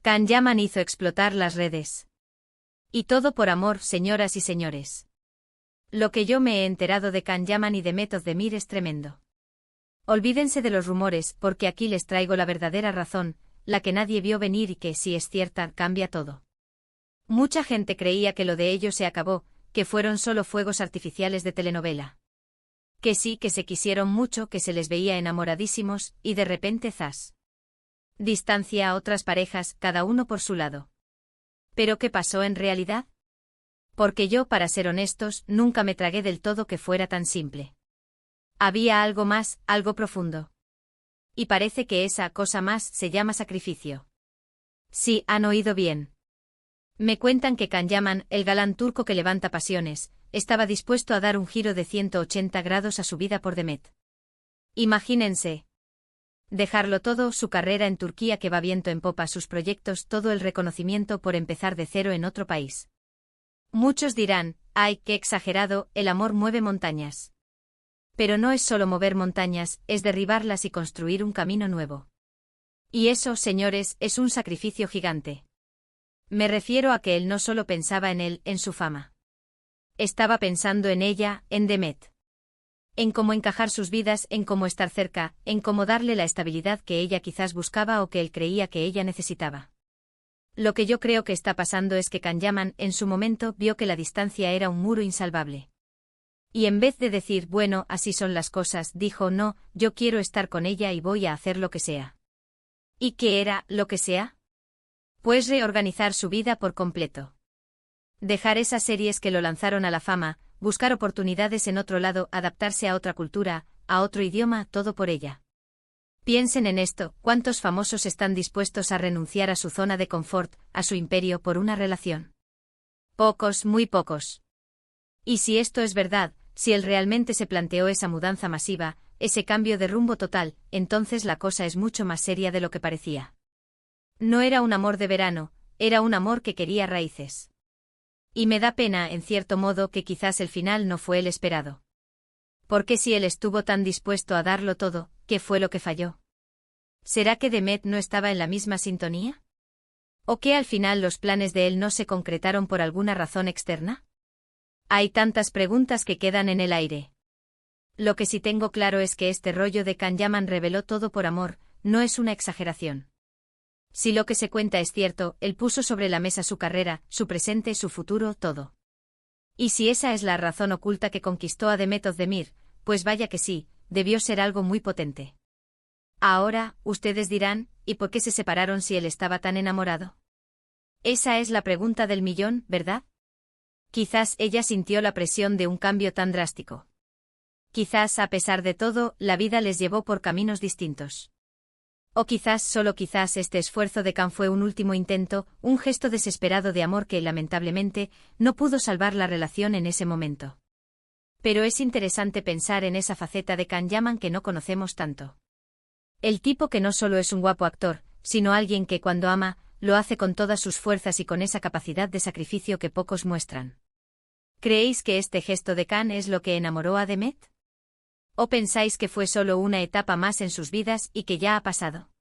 Can Yaman hizo explotar las redes. Y todo por amor, señoras y señores. Lo que yo me he enterado de Can Yaman y de Mehmet Özdemir es tremendo. Olvídense de los rumores, porque aquí les traigo la verdadera razón, la que nadie vio venir y que, si es cierta, cambia todo. Mucha gente creía que lo de ellos se acabó, que fueron solo fuegos artificiales de telenovela. Que sí, que se quisieron mucho, que se les veía enamoradísimos, y de repente ¡zas! Distancia a otras parejas, cada uno por su lado. ¿Pero qué pasó en realidad? Porque yo, para ser honestos, nunca me tragué del todo que fuera tan simple. Había algo más, algo profundo. Y parece que esa cosa más se llama sacrificio. Sí, han oído bien. Me cuentan que Can Yaman, el galán turco que levanta pasiones, estaba dispuesto a dar un giro de 180 grados a su vida por Demet. Imagínense. Dejarlo todo, su carrera en Turquía que va viento en popa, sus proyectos, todo el reconocimiento por empezar de cero en otro país. Muchos dirán, ¡ay, qué exagerado, el amor mueve montañas! Pero no es solo mover montañas, es derribarlas y construir un camino nuevo. Y eso, señores, es un sacrificio gigante. Me refiero a que él no solo pensaba en él, en su fama. Estaba pensando en ella, en Demet. En cómo encajar sus vidas, en cómo estar cerca, en cómo darle la estabilidad que ella quizás buscaba o que él creía que ella necesitaba. Lo que yo creo que está pasando es que Can Yaman, en su momento, vio que la distancia era un muro insalvable. Y en vez de decir, bueno, así son las cosas, dijo, no, yo quiero estar con ella y voy a hacer lo que sea. ¿Y qué era, lo que sea? Pues reorganizar su vida por completo. Dejar esas series que lo lanzaron a la fama, buscar oportunidades en otro lado, adaptarse a otra cultura, a otro idioma, todo por ella. Piensen en esto, ¿cuántos famosos están dispuestos a renunciar a su zona de confort, a su imperio por una relación? Pocos, muy pocos. Y si esto es verdad, si él realmente se planteó esa mudanza masiva, ese cambio de rumbo total, entonces la cosa es mucho más seria de lo que parecía. No era un amor de verano, era un amor que quería raíces. Y me da pena, en cierto modo, que quizás el final no fue el esperado. Porque si él estuvo tan dispuesto a darlo todo, ¿qué fue lo que falló? ¿Será que Demet no estaba en la misma sintonía? ¿O que al final los planes de él no se concretaron por alguna razón externa? Hay tantas preguntas que quedan en el aire. Lo que sí tengo claro es que este rollo de Can Yaman reveló todo por amor, no es una exageración. Si lo que se cuenta es cierto, él puso sobre la mesa su carrera, su presente, su futuro, todo. Y si esa es la razón oculta que conquistó a Mehmet Özdemir, pues vaya que sí, debió ser algo muy potente. Ahora, ustedes dirán, ¿y por qué se separaron si él estaba tan enamorado? Esa es la pregunta del millón, ¿verdad? Quizás ella sintió la presión de un cambio tan drástico. Quizás, a pesar de todo, la vida les llevó por caminos distintos. O quizás, solo quizás, este esfuerzo de Can fue un último intento, un gesto desesperado de amor que, lamentablemente, no pudo salvar la relación en ese momento. Pero es interesante pensar en esa faceta de Can Yaman que no conocemos tanto. El tipo que no solo es un guapo actor, sino alguien que cuando ama, lo hace con todas sus fuerzas y con esa capacidad de sacrificio que pocos muestran. ¿Creéis que este gesto de Can es lo que enamoró a Demet? ¿O pensáis que fue solo una etapa más en sus vidas y que ya ha pasado?